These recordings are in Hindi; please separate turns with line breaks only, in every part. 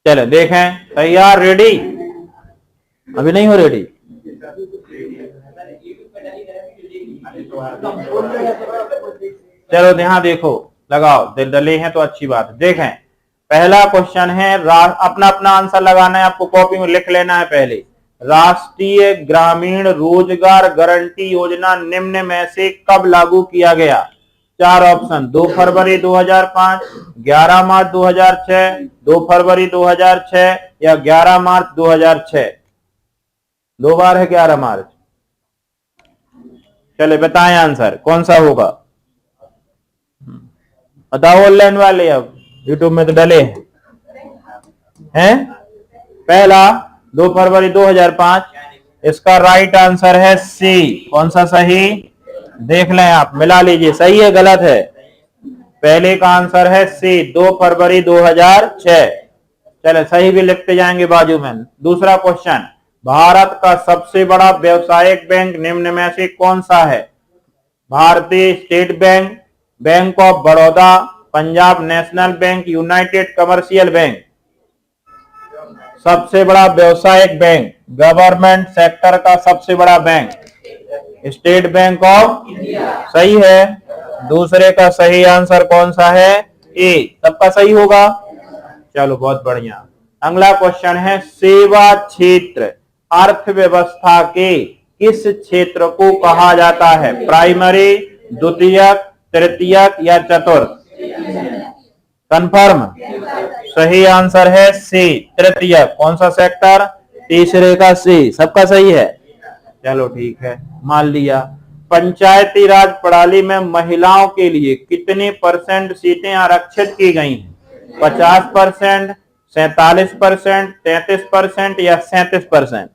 चलो देखें, तैयार, रेडी? अभी नहीं हो रेडी? चलो यहाँ देखो, लगाओ, दिल डले हैं तो अच्छी बात है। देखें, पहला क्वेश्चन है, अपना अपना आंसर लगाना है, आपको कॉपी में लिख लेना है पहले। राष्ट्रीय ग्रामीण रोजगार गारंटी योजना निम्न में से कब लागू किया गया? 4 ऑप्शन, 2 फरवरी 2005, 11 मार्च 2006, 2 फरवरी 2006 या 11 मार्च 2006। 2 बार है 11 मार्च। चले बताएं आंसर कौन सा होगा, बताओ ऑनलाइन वाले, अब यूट्यूब में तो डले हैं। पहला 2 फरवरी 2005, इसका राइट आंसर है सी। कौन सा सही? देख लें आप, मिला लीजिए, सही है गलत है? पहले का आंसर है सी, 2 फरवरी 2006। चले सही भी लिखते जाएंगे बाजू में। दूसरा क्वेश्चन, भारत का सबसे बड़ा व्यावसायिक बैंक निम्न में से कौन सा है? भारतीय state bank, bank of Baroda, Punjab national bank, United commercial bank. सबसे बड़ा व्यावसायिक बैंक, गवर्नमेंट सेक्टर का सबसे बड़ा bank, state bank of India. सही है। दूसरे का सही आंसर कौन सा है? ए। सबका सही होगा। चलो बहुत बढ़िया। अगला क्वेश्चन है, सेवा क्षेत्र अर्थव्यवस्था के किस क्षेत्र को कहा जाता है? प्राइमरी, द्वितीयक, तृतीयक या चतुर्थ? कंफर्म? सही आंसर है सी, तृतीयक। कौन सा सेक्टर? तीसरे का सी। सबका सही है। चलो ठीक है, मान लिया। पंचायती राज प्रणाली में महिलाओं के लिए कितने % सीटें आरक्षित की गई हैं? 50%, 47%, 33% या 37%?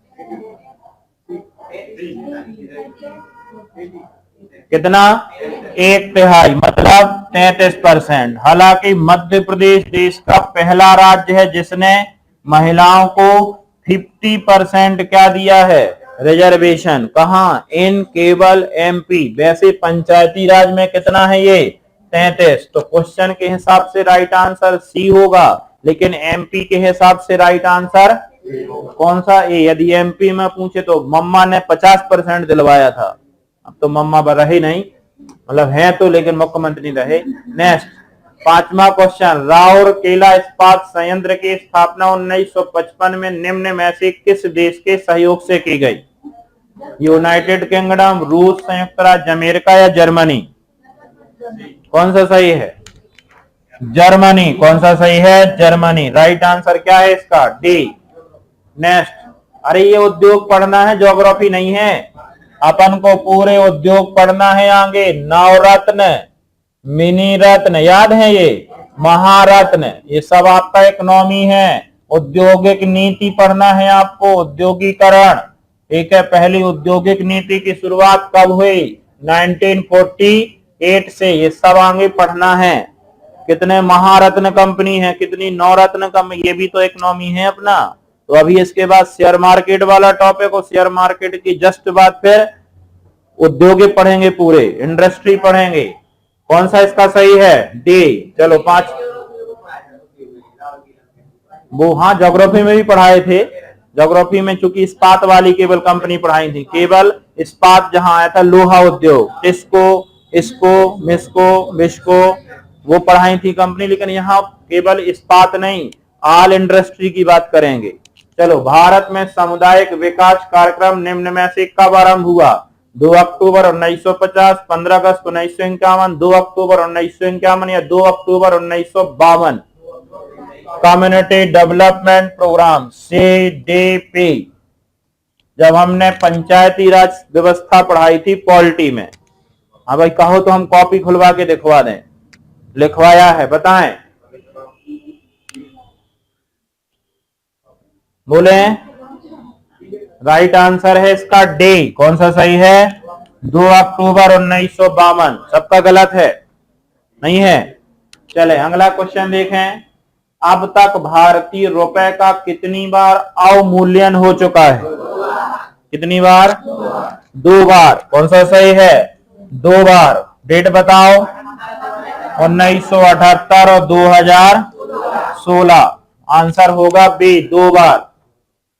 कितना? 1/3, मतलब 33%। हालांकि मध्य प्रदेश देश का पहला राज्य है जिसने महिलाओं को 50% क्या दिया है? रिजर्वेशन। कहाँ? इन केवल MP। वैसे पंचायती राज में कितना है ये? 33। तो क्वेश्चन के हिसाब से राइट आंसर सी होगा, लेकिन MP के हिसाब से राइट आंसर कौन सा? ए। यदि MP में पूछे तो मम्मा ने 50% दिलवाया था, अब तो मम्मा रहे नहीं, मतलब है तो, लेकिन मुख्यमंत्री रहे। नेक्स्ट, 5वां क्वेश्चन, राउरकेला इस्पात संयंत्र की स्थापना 1955 में निम्न में से किस देश के सहयोग से की गई? यूनाइटेड किंगडम, रूस, संयुक्त राज्य अमेरिका या जर्मनी? कौन सा सही है? जर्मनी। कौन सा सही है? जर्मनी। राइट आंसर क्या है इसका? डी। नेक्स्ट, अरे ये उद्योग पढ़ना है, ज्योग्राफी नहीं है। अपन को पूरे उद्योग पढ़ना है आगे। नवरत्न, मिनी रत्न, याद है ये? महारत्न, ये सब आपका इकोनॉमी है। औद्योगिक नीति पढ़ना है आपको, औद्योगिकरण। ठीक है, पहली औद्योगिक नीति की शुरुआत कब हुई? 1948 से। ये सब आगे पढ़ना है। कितने महारत्न कंपनी है, कितनी नवरत्न कंपनी, ये भी तो इकोनॉमी है अपना। तो अभी इसके बाद शेयर मार्केट वाला टॉपिक, और शेयर मार्केट की जस्ट बाद फिर उद्योग पढ़ेंगे, पूरे इंडस्ट्री पढ़ेंगे। कौन सा इसका सही है? डी। चलो 5 वो, हाँ ज्योग्राफी में भी पढ़ाए थे। ज्योग्राफी में चूंकि इस्पात वाली केवल कंपनी पढ़ाई थी, केवल इस्पात जहां आया था, लोहा उद्योग, टिस्को, इसको, मिस्को, विस्को, वो पढ़ाई थी कंपनी। लेकिन यहाँ केवल इस्पात नहीं, ऑल इंडस्ट्री की बात करेंगे। चलो, भारत में सामुदायिक विकास कार्यक्रम निम्न में से कब आरंभ हुआ? 2 अक्टूबर 1950, 15 अगस्त 1951, 2 अक्टूबर 1951 या 2 October 1952? Community development programme, CDP। जब हमने पंचायती राज व्यवस्था पढ़ाई थी पॉलिटी में। हाँ भाई, कहो तो हम कॉपी खुलवा के दिखवा दें। लिखवाया है, बताएं, बोले। राइट आंसर है इसका डी। कौन सा सही है? 2 अक्टूबर 1952। सबका गलत है, नहीं है। चले अगला क्वेश्चन देखें। अब तक भारतीय रुपए का कितनी बार अवमूल्यन हो चुका है? कितनी बार? 2 बार। कौन सा सही है? 2 बार। डेट बताओ। 1978 और 2016। आंसर होगा बी, 2 बार।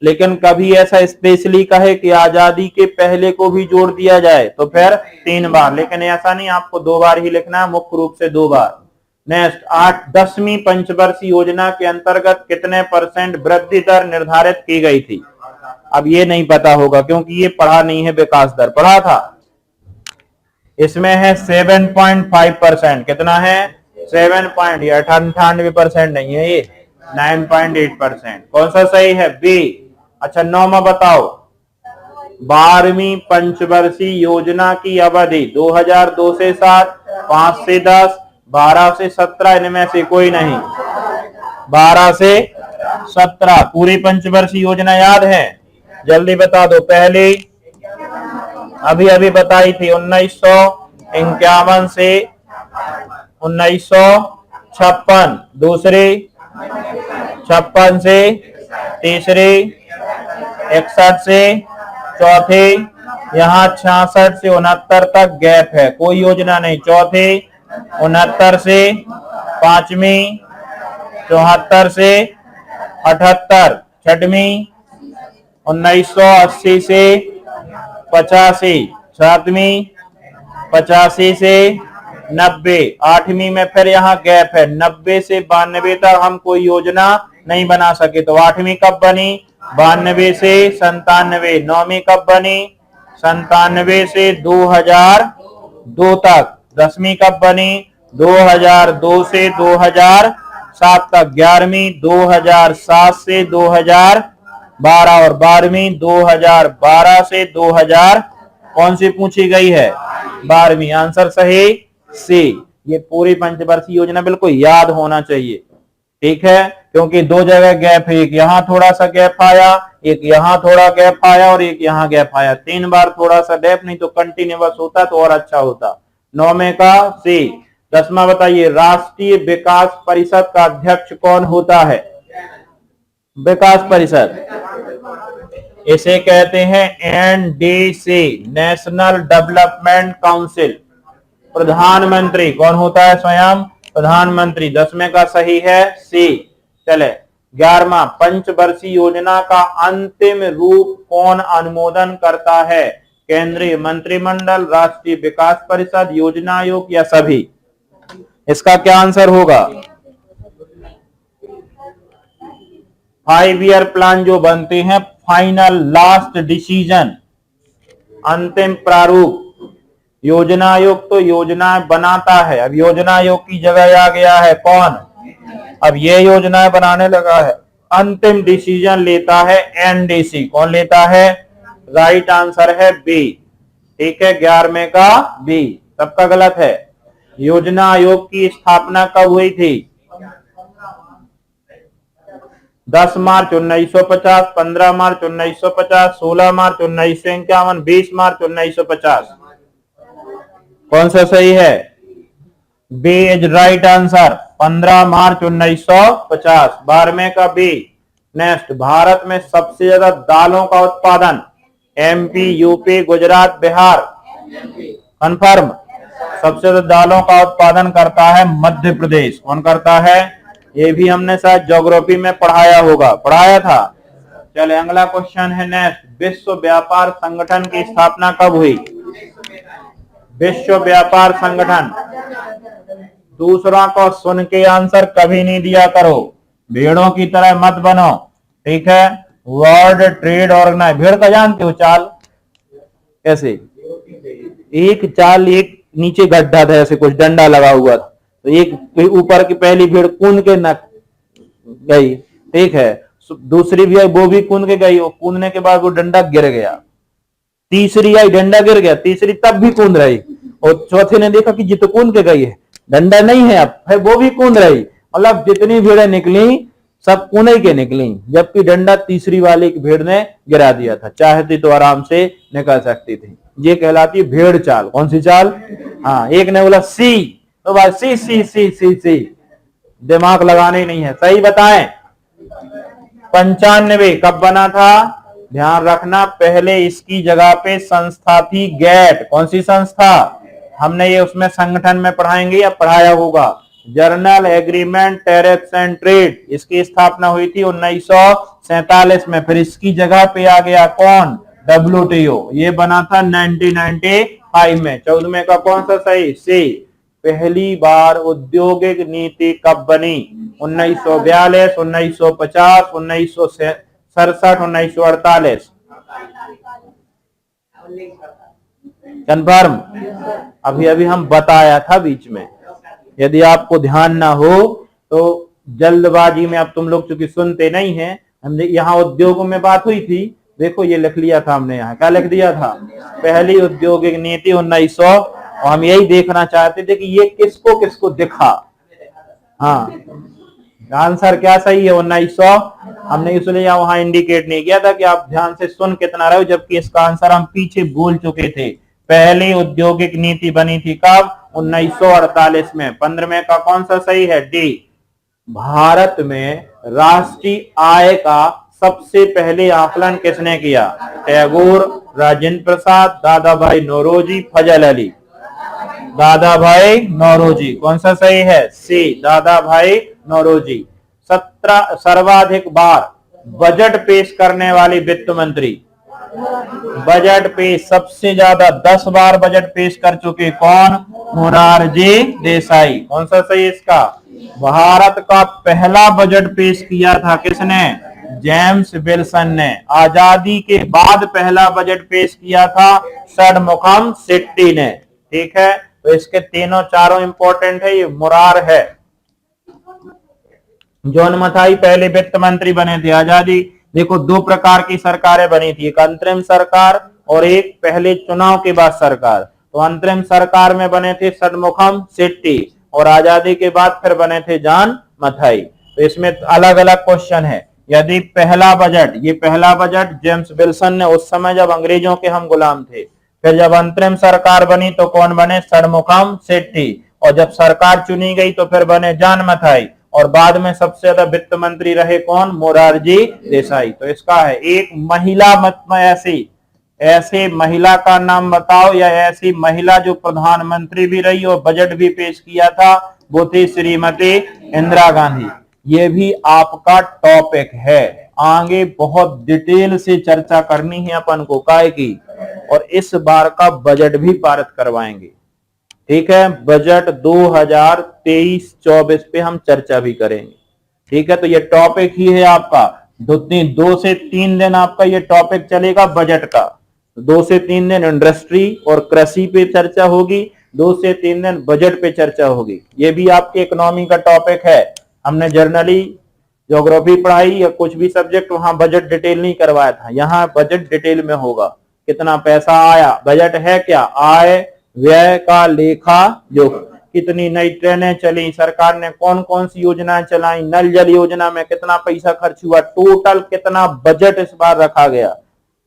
लेकिन कभी ऐसा स्पेशली कहे कि आजादी के पहले को भी जोड़ दिया जाए तो फिर 3 बार, लेकिन ऐसा नहीं, आपको 2 बार ही लिखना है, मुख्य रूप से 2 बार। नेक्स्ट, 10वीं पंचवर्षीय योजना के अंतर्गत कितने % वृद्धि दर निर्धारित की गई थी? अब ये नहीं पता होगा क्योंकि ये पढ़ा नहीं है, विकास दर पढ़ा था। इसमें है 7.5%। कितना है? 98% नहीं है, ये 9.8%। कौन सा सही है? बी। अच्छा, 9वां बताओ। 12वीं पंचवर्षीय योजना की अवधि 2002 से 7, 5 से 10, 12 से 17, इनमें से कोई नहीं। 12 से 17 पूरी पंचवर्षीय योजना याद है? जल्दी बता दो। पहली अभी अभी बताई थी 1951 से 1956, दूसरी 56 से, तीसरी 61 से, चौथी यहाँ 66 से 69 तक गैप है, कोई योजना नहीं। चौथी 69 से, पांचवी 74 से 78, छठवीं 1980 से 85, सातवीं 85 से 90, 8वीं में फिर यहाँ गैप है, 90 से 92 तक हम कोई योजना नहीं बना सके। तो 8वीं कब बनी? 92 से 97। 9वीं कब बनी? 97 से 2002 तक। 10वीं कब बनी? 2002 से 2007 तक। 11वीं 2007 से 2012 और 12वीं 2012 से 2000 कौन सी पूछी गई है? 12वीं। आंसर सही सी। ये पूरी पंचवर्षीय योजना बिल्कुल याद होना चाहिए, ठीक है, क्योंकि 2 जगह गैप है, एक यहाँ थोड़ा सा गैप आया, एक यहाँ थोड़ा गैप आया और एक यहाँ गैप आया। 3 बार थोड़ा सा गैप, नहीं तो कंटिन्यूअस होता तो और अच्छा होता। 9वें का सी। 10वां बताइए, राष्ट्रीय विकास परिषद का अध्यक्ष कौन होता है? विकास परिषद, इसे कहते हैं NDC, नेशनल डेवलपमेंट काउंसिल। प्रधानमंत्री कौन होता है? स्वयं प्रधानमंत्री। 10वें का सही है सी। चले 11वां, पंचवर्षीय योजना का अंतिम रूप कौन अनुमोदन करता है? केंद्रीय मंत्रिमंडल, राष्ट्रीय विकास परिषद, योजना आयोग या सभी? इसका क्या आंसर होगा? 5 ईयर प्लान जो बनते हैं, फाइनल लास्ट डिसीजन, अंतिम प्रारूप, योजना आयोग तो योजना बनाता है। अब योजना आयोग की जगह आ गया है कौन? अब ये योजनाएं बनाने लगा है। अंतिम डिसीजन लेता है NDC। कौन लेता है? राइट आंसर है बी, ठीक है, 11वें का बी। सबका गलत है। योजना आयोग की स्थापना कब हुई थी? 10 मार्च 1950, 15 मार्च 1950, 16 मार्च 1951, 20 मार्च 1950। कौन सा सही है? बी इज राइट आंसर, 15 मार्च 1950। 12वें का बी। नेक्स्ट, भारत में सबसे ज्यादा दालों का उत्पादन MP, UP, Gujarat, Bihar? Confirm. सबसे ज्यादा दालों का उत्पादन करता है मध्य प्रदेश। कौन करता है? ये भी हमने शायद ज्योग्राफी में पढ़ाया होगा, पढ़ाया था। चले अगला क्वेश्चन है नेक्स्ट, विश्व व्यापार संगठन की स्थापना कब हुई? विश्व व्यापार संगठन। दूसरा को सुन के आंसर कभी नहीं दिया करो, भेड़ों की तरह मत बनो, ठीक है। वर्ल्ड ट्रेड ऑर्गेनाइजेशन, भेड़ का जानते हो चाल कैसे? एक चाल, एक नीचे गड्ढा था, ऐसे कुछ डंडा लगा हुआ था, तो एक ऊपर की पहली भेड़ कूद के न गई, ठीक है, दूसरी भी आई, वो भी कूद के गई, कूदने के बाद वो डंडा गिर गया। तीसरी आई, डंडा गिर गया, तीसरी तब भी कूद रही, और चौथे ने देखा कि जित कूद के गई है, डंडा नहीं है अब, है वो भी कूद रही। मतलब जितनी भेड़ें निकली सब कूद के निकली, जबकि डंडा तीसरी वाली की भेड़ ने गिरा दिया था, चाहती तो आराम से निकल सकती थी। ये कहलाती है भेड़ चाल। कौन सी चाल? हाँ, एक ने बोला सी, तो भाई सी सी सी सी सी, दिमाग लगाने नहीं है। सही बताएं। 95 कब बना था? ध्यान रखना, पहले इसकी जगह पे संस्था थी गैट। कौन सी संस्था? हमने ये उसमें संगठन में पढ़ाएंगे या पढ़ाया होगा? Journal agreement tariffs and trade, इसकी स्थापना हुई थी 1947 में। फिर इसकी जगह पे आ गया कौन? WTO, ये बना था 1995 में। 14वें का कौन सा सही? सी। पहली बार औद्योगिक नीति कब बनी? 1942, 1950, 1967, 1948? कन्फर्म? अभी अभी हम बताया था बीच में, यदि आपको ध्यान ना हो तो जल्दबाजी में, अब तुम लोग चूंकि सुनते नहीं हैं, हमने यहाँ उद्योगों में बात हुई थी, देखो ये लिख लिया था हमने, यहाँ क्या लिख दिया था? पहली औद्योगिक नीति 1900, और हम यही देखना चाहते थे कि ये किसको किसको दिखा। हाँ, आंसर क्या सही है? 1900। हमने इसलिए वहां इंडिकेट नहीं किया था कि आप ध्यान से सुन कितना रहे हो, जबकि इसका आंसर हम पीछे बोल चुके थे। पहली औद्योगिक नीति बनी थी कब? 1948 में। 15वें का कौन सा सही है? डी। भारत में राष्ट्रीय आय का सबसे पहले आकलन किसने किया? टैगोर, राजेंद्र प्रसाद, दादा भाई नौरोजी, फजल अली? दादा भाई नौरोजी। कौन सा सही है? सी, दादा भाई नौरोजी। 17 सर्वाधिक बार बजट पेश करने वाली वित्त मंत्री? बजट पेश सबसे ज्यादा 10 बार बजट पेश कर चुके कौन? मोरारजी देसाई। कौन सा सही इसका? भारत का पहला बजट पेश किया था किसने? जेम्स विल्सन ने। आजादी के बाद पहला बजट पेश किया था षणमुखम शेट्टी ने। ठीक है, तो इसके तीनों चारों इंपॉर्टेंट है। ये मुरार है। जॉन मथाई पहले वित्त मंत्री बने थे। आजादी, देखो दो प्रकार की सरकारें बनी थी, एक अंतरिम सरकार और एक पहले चुनाव के बाद सरकार। तो अंतरिम सरकार में बने थे षणमुखम शेट्टी, और आजादी के बाद फिर बने थे जॉन मथाई। तो इसमें अलग अलग क्वेश्चन है। यदि पहला बजट, ये पहला बजट जेम्स विल्सन ने, उस समय जब अंग्रेजों के हम गुलाम थे। फिर जब अंतरिम सरकार बनी तो कौन बने? षणमुखम शेट्टी। और जब सरकार चुनी गई तो फिर बने जॉन मथाई, और बाद में सबसे ज्यादा वित्त मंत्री रहे कौन? मोरारजी देसाई। तो इसका है एक महिला मत में ऐसी महिला का नाम बताओ, या ऐसी महिला जो प्रधानमंत्री भी रही और बजट भी पेश किया था, वो थी श्रीमती इंदिरा गांधी। ये भी आपका टॉपिक है, आगे बहुत डिटेल से चर्चा करनी है अपन को काय की, और इस बार का बजट भी पारित करवाएंगे। ठीक है, बजट 2023-24 पे हम चर्चा भी करेंगे। ठीक है, तो ये टॉपिक ही है आपका। 2 से 3 दिन आपका ये टॉपिक चलेगा बजट का। 2 से 3 दिन इंडस्ट्री और कृषि पे चर्चा होगी, 2 से 3 दिन बजट पे चर्चा होगी। ये भी आपके इकोनॉमी का टॉपिक है। हमने जर्नली ज्योग्राफी पढ़ाई या कुछ भी सब्जेक्ट, वहां बजट डिटेल नहीं करवाया था, यहाँ बजट डिटेल में होगा। कितना पैसा आया, बजट है क्या? आय व्यय का लेखा जोख। कितनी नई ट्रेनें चली, सरकार ने कौन कौन सी योजनाएं चलाई, नल जल योजना में कितना पैसा खर्च हुआ, टोटल कितना बजट इस बार रखा गया।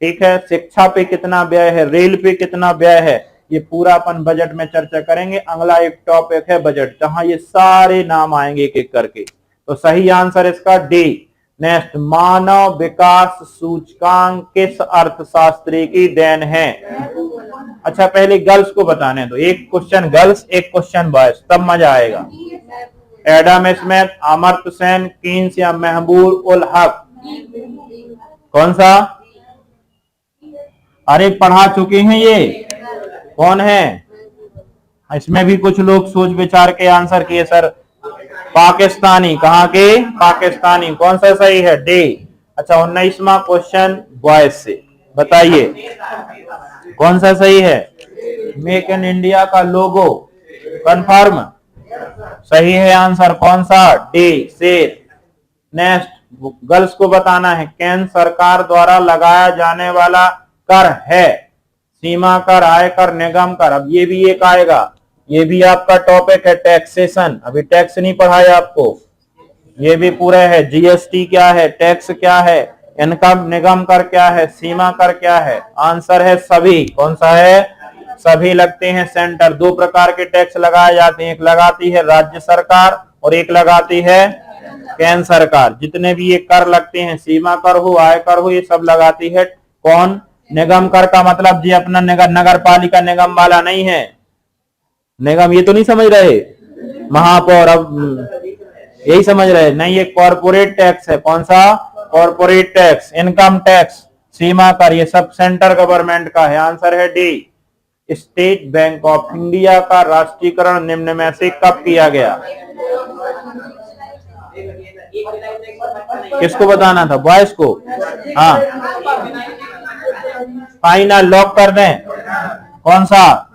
ठीक है, शिक्षा पे कितना व्यय है, रेल पे कितना व्यय है, ये पूरा अपन बजट में चर्चा करेंगे। अगला एक टॉपिक है बजट, जहां ये सारे नाम आएंगे एक एक करके। तो सही आंसर इसका डी। नेक्स्ट, मानव विकास सूचकांक किस अर्थशास्त्री की देन है? अच्छा, पहले गर्ल्स को बताने दो। एक क्वेश्चन गर्ल्स, एक क्वेश्चन बॉयज, तब मजा आएगा। Adam Smith, Amartya Sen, Keynes या महबूब उल हक? कौन सा? अरे पढ़ा चुके हैं ये, कौन है? इसमें भी कुछ लोग सोच विचार के आंसर किए सर। पाकिस्तानी। कहाँ के? पाकिस्तानी। कौन सा सही है? डी। अच्छा, 19वां क्वेश्चन बॉयज से, बताइए कौन सा सही है? मेक इन इंडिया का लोगो कंफर्म? सही है आंसर कौन सा? डी, शेर। नेक्स्ट, गर्ल्स को बताना है, केंद्र सरकार द्वारा लगाया जाने वाला कर है सीमा कर, आयकर, निगम कर। अब ये भी एक आएगा, ये भी आपका टॉपिक है टैक्सेशन। अभी टैक्स नहीं पढ़ाया आपको, ये भी पूरा है। जीएसटी क्या है, टैक्स क्या है, इनकम निगम कर क्या है, सीमा कर क्या है? आंसर है सभी। कौन सा है? सभी लगते हैं सेंटर। 2 प्रकार के टैक्स लगाए जाते हैं, एक लगाती है राज्य सरकार और एक लगाती है केंद्र सरकार। जितने भी ये कर लगते हैं, सीमा कर हो, आयकर हो, ये सब लगाती है कौन? निगम कर का मतलब जी अपना नगर पालिका निगम वाला नहीं है। निगम ये तो नहीं समझ रहे, महापौर। अब यही समझ रहे नहीं, ये कॉर्पोरेट टैक्स है। कौन सा? Corporate tax. इनकम टैक्स, सीमा कर, ये सब सेंट्रल गवर्नमेंट का है। आंसर है D. State bank of India का राष्ट्रीयकरण निम्न में से कब किया गया? किसको बताना था? बॉयज को। हाँ, फाइनल लॉक कर दें। कौन सा?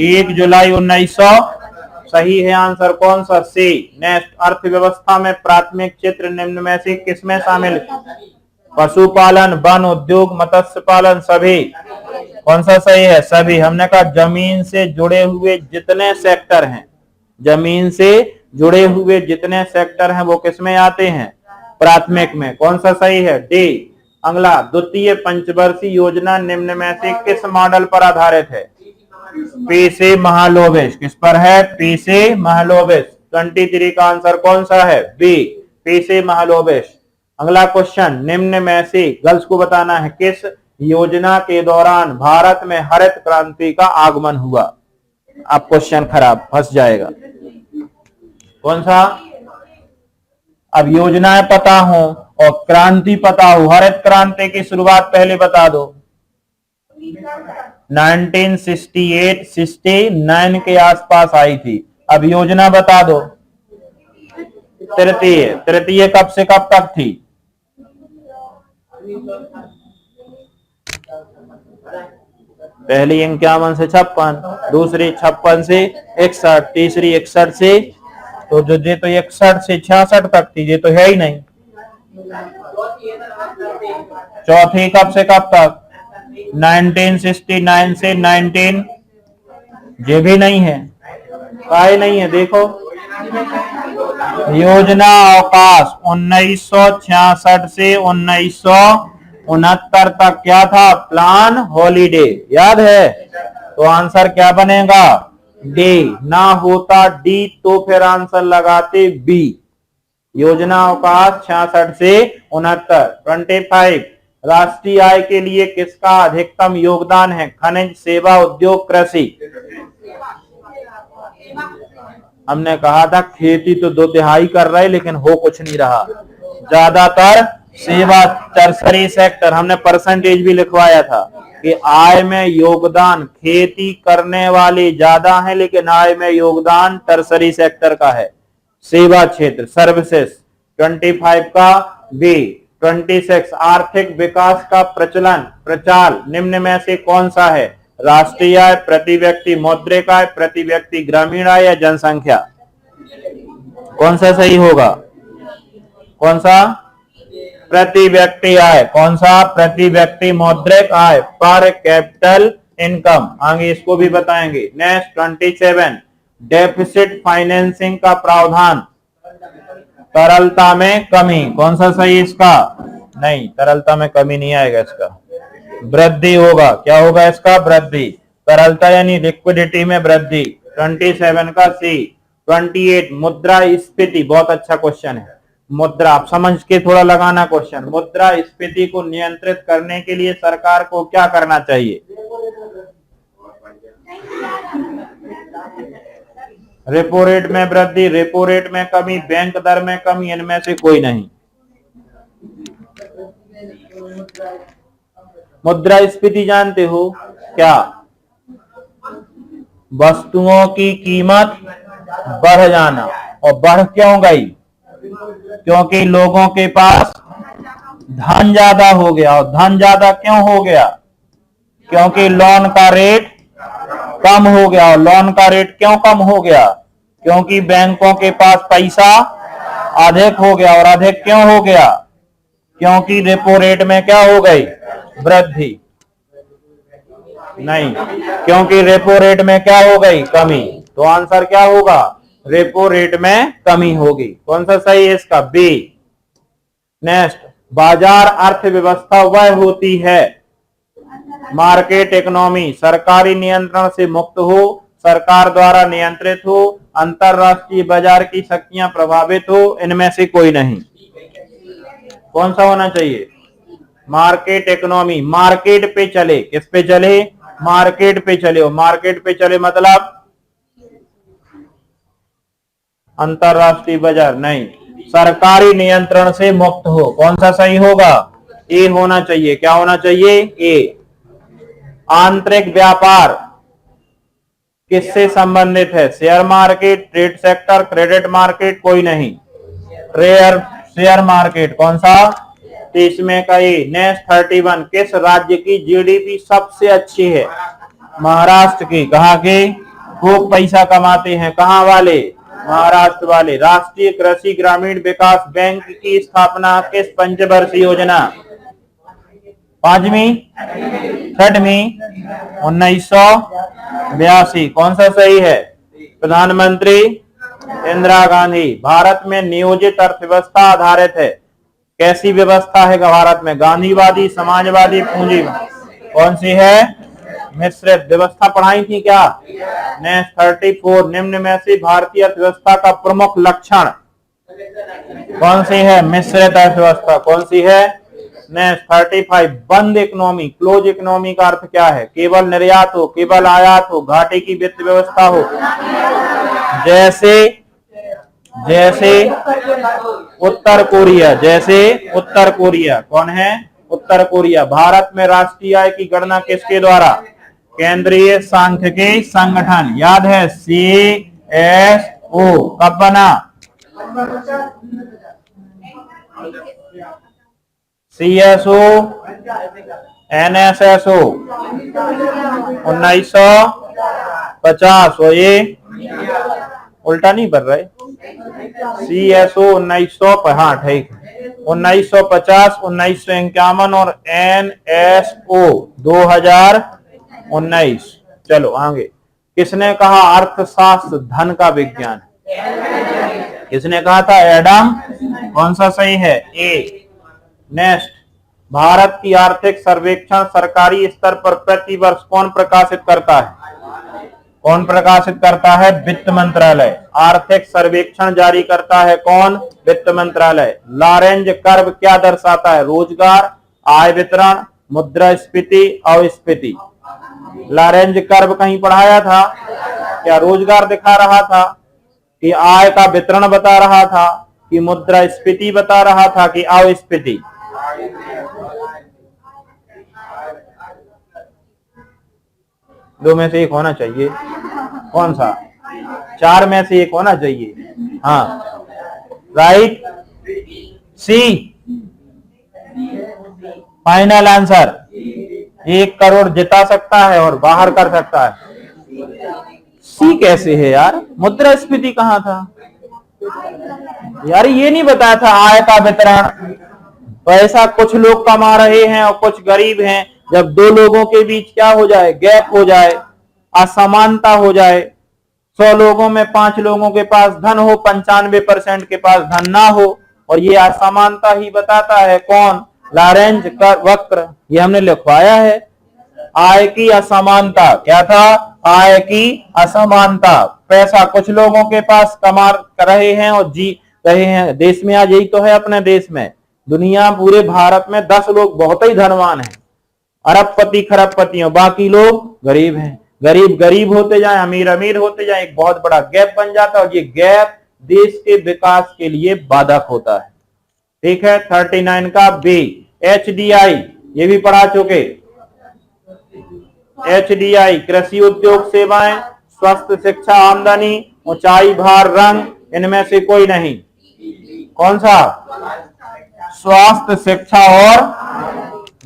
1 जुलाई 1900। सही है आंसर। कौन सा? सी। नेक्स्ट, अर्थव्यवस्था में प्राथमिक क्षेत्र निम्न में से किसमें शामिल? पशुपालन, वन उद्योग, मत्स्य पालन, सभी। कौन सा सही है? सभी। हमने कहा जमीन से जुड़े हुए जितने सेक्टर हैं, जमीन से जुड़े हुए जितने सेक्टर हैं वो किसमें आते हैं? प्राथमिक में। कौन सा सही है? डी। अगला, द्वितीय पंचवर्षीय योजना निम्न में से किस मॉडल पर आधारित है? पी से महालोबेस। किस पर है? पी से महालोबेस। 23 का आंसर कौन सा है? बी, पी से महालोबेस। अगला क्वेश्चन, निम्न में से गर्ल्स को बताना है किस योजना के दौरान भारत में हरित क्रांति का आगमन हुआ? अब क्वेश्चन खराब, फंस जाएगा। कौन सा? अब योजनाएं पता हो और क्रांति पता हो। हरित क्रांति की शुरुआत पहले बता दो। 1968-69 के आसपास आई थी। अब योजना बता दो। तृतीय कब से कब तक थी? पहली 51 से 56, दूसरी 56 से 61, तीसरी 61 से, तो जो ये तो 61 से 66 तक थी, ये तो है ही नहीं। चौथी कब से कब तक? 1969 से 19, ये भी नहीं है। काहे नहीं है? देखो, योजना अवकाश 1966 से 1969 तक क्या था? Plan holiday. याद है? तो आंसर क्या बनेगा? डी। ना होता डी तो फिर आंसर लगाते बी। योजना अवकाश 66 से 69। 25, राष्ट्रीय आय के लिए किसका अधिकतम योगदान है? खनिज, सेवा, उद्योग, कृषि। हमने कहा था खेती तो 2/3 कर रहे, लेकिन हो कुछ नहीं रहा। ज्यादातर सेवा, टर्सरी सेक्टर। हमने परसेंटेज भी लिखवाया था कि आय में योगदान खेती करने वाले ज्यादा है, लेकिन आय में योगदान टर्सरी सेक्टर का है, सेवा क्षेत्र, सर्विसेज। 25 का बी। 26, आर्थिक विकास का प्रचाल निम्न में से कौन सा है? राष्ट्रीय आय, प्रति व्यक्ति मौद्रिक आय, प्रति व्यक्ति ग्रामीण आय या जनसंख्या? कौन सा सही होगा? कौन सा? प्रति व्यक्ति आय। कौन सा? प्रति व्यक्ति मौद्रिक आय, पर कैपिटल इनकम। आगे इसको भी बताएंगे। नेक्स्ट, 27, डेफिसिट फाइनेंसिंग का प्रावधान, तरलता में कमी। कौन सा सही इसका? नहीं, तरलता में कमी नहीं आएगा, इसका वृद्धि होगा। क्या होगा इसका? वृद्धि। तरलता यानी लिक्विडिटी में वृद्धि। 27 का सी। 28, मुद्रास्फीति। बहुत अच्छा क्वेश्चन है। मुद्रा, आप समझ के थोड़ा लगाना क्वेश्चन। मुद्रास्फीति को नियंत्रित करने के लिए सरकार को क्या करना चाहिए? रेपो रेट में वृद्धि, रेपो रेट में कमी, बैंक दर में कमी, इनमें से कोई नहीं। मुद्रास्फीति जानते हो क्या? वस्तुओं की कीमत बढ़ जाना। और बढ़ क्यों गई? क्योंकि लोगों के पास धन ज्यादा हो गया। और धन ज्यादा क्यों हो गया? क्योंकि लोन का रेट कम हो गया। और लोन का रेट क्यों कम हो गया? क्योंकि बैंकों के पास पैसा अधिक हो गया। और अधिक क्यों हो गया? क्योंकि रेपो रेट में क्या हो गई? वृद्धि। नहीं, क्योंकि रेपो रेट में क्या हो गई? कमी। तो आंसर क्या होगा? रेपो रेट में कमी होगी। कौन सा सही है इसका? बी। नेक्स्ट, बाजार अर्थव्यवस्था वह होती है, मार्केट इकोनॉमी, सरकारी नियंत्रण से मुक्त हो, सरकार द्वारा नियंत्रित हो, अंतरराष्ट्रीय बाजार की शक्तियां प्रभावित हो, इनमें से कोई नहीं। कौन सा होना चाहिए? Market economy. मार्केट पे चले। किस पे चले? मार्केट पे चले। मार्केट पे चले मतलब अंतरराष्ट्रीय बाजार नहीं, सरकारी नियंत्रण से मुक्त हो। कौन सा सही होगा? ए होना चाहिए। क्या होना चाहिए? ए। आंतरिक व्यापार किससे संबंधित है? Share market, trade sector, credit market, कोई नहीं। Share market. कौन सा? 30 में का ए। नेक्स्ट 31, किस राज्य की जीडीपी सबसे अच्छी है? महाराष्ट्र की। कहाँ की? खूब पैसा कमाते हैं। कहाँ वाले? महाराष्ट्र वाले। राष्ट्रीय कृषि ग्रामीण विकास बैंक की स्थापना किस पंचवर्षीय योजना? 5वीं, 6वीं, 1982। कौन सा सही है? प्रधानमंत्री इंदिरा गांधी। भारत में नियोजित अर्थव्यवस्था आधारित है। कैसी व्यवस्था है भारत में? गांधीवादी, समाजवादी, पूंजीवादी। कौन सी है? मिश्रित व्यवस्था। पढ़ाई थी क्या? नेक्स्ट 34, निम्न में से भारतीय अर्थव्यवस्था का प्रमुख लक्षण कौन सी है? मिश्रित अर्थव्यवस्था। कौन सी है? नेक्स्ट 35, बंद इकोनॉमी, क्लोज इकोनॉमी का अर्थ क्या है? केवल निर्यात हो, केवल आयात हो, घाटे की वित्त व्यवस्था हो। जैसे उत्तर कोरिया। जैसे उत्तर कोरिया। कौन है? उत्तर कोरिया। भारत में राष्ट्रीय आय की गणना किसके द्वारा? केंद्रीय सांख्यिकी संगठन। याद है? CSO। कब बना? CSO, NSSO 1950। और ये उल्टा नहीं पढ़ रहे? CSO 1900, हाँ ठीक, 1950, 1951 और NSO 2019। चलो आगे। किसने कहा अर्थशास्त्र धन का विज्ञान? किसने कहा था? एडम। कौन सा सही है? ए। नेक्स्ट, भारत की आर्थिक सर्वेक्षण सरकारी स्तर पर प्रति वर्ष कौन प्रकाशित करता है? कौन प्रकाशित करता है? वित्त मंत्रालय। आर्थिक सर्वेक्षण जारी करता है कौन? वित्त मंत्रालय। लॉरेंज कर्व क्या दर्शाता है? रोजगार, आय वितरण, मुद्रास्फीति, अवस्फीति। लॉरेंज कर्व कहीं पढ़ाया था क्या? रोजगार दिखा रहा था कि आय का वितरण बता रहा था कि मुद्रास्फीति बता रहा था कि अवस्फीति? दो में से एक होना चाहिए। कौन सा? 4 में से एक होना चाहिए। हाँ, राइट। सी फाइनल आंसर। 1 करोड़ जिता सकता है और बाहर कर सकता है। सी कैसे है यार? मुद्रास्फीति कहाँ था यार? ये नहीं बताया था आय का वितरण। पैसा कुछ लोग कमा रहे हैं और कुछ गरीब हैं। जब दो लोगों के बीच क्या हो जाए? गैप हो जाए, असमानता हो जाए। 100 लोगों में 5 लोगों के पास धन हो, 95% के पास धन ना हो, और ये असमानता ही बताता है कौन? लॉरेंज वक्र। ये हमने लिखवाया है। आय की असमानता क्या था? आय की असमानता। पैसा कुछ लोगों के पास कमा रहे हैं और जी रहे हैं। देश में आज यही तो है। अपने देश में, दुनिया पूरे भारत में 10 लोग बहुत ही धनवान हैं, अरबपति खरबपति, बाकी लोग गरीब हैं। गरीब गरीब होते जाए, अमीर अमीर होते जाए, एक बहुत बड़ा गैप बन जाता है और ये गैप देश के विकास के लिए बाधक होता है। ठीक है। 39 का बी। HDI ये भी पढ़ा चुके। HDI कृषि उद्योग सेवाएं, स्वास्थ्य शिक्षा आमदनी, ऊंचाई भार रंग, इनमें से कोई नहीं। कौन सा? स्वास्थ्य शिक्षा और,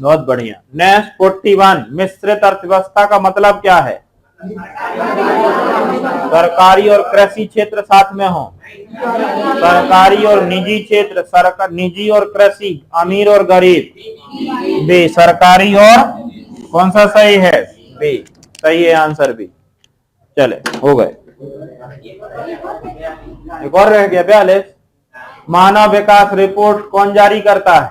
बहुत बढ़िया। नेक्स्ट 41, मिश्रित अर्थव्यवस्था का मतलब क्या है? सरकारी और कृषि क्षेत्र साथ में हो। सरकारी और निजी क्षेत्र, सरकार, निजी और कृषि, अमीर और गरीब। बी सरकारी और, कौन सा सही है? बी सही है आंसर बी। चले हो गए। एक और रह गया 42। मानव विकास रिपोर्ट कौन जारी करता है?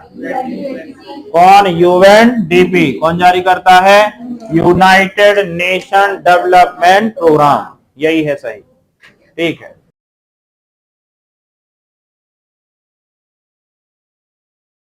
कौन? UNDP। कौन जारी करता है? United Nation development programme. यही है सही। ठीक है।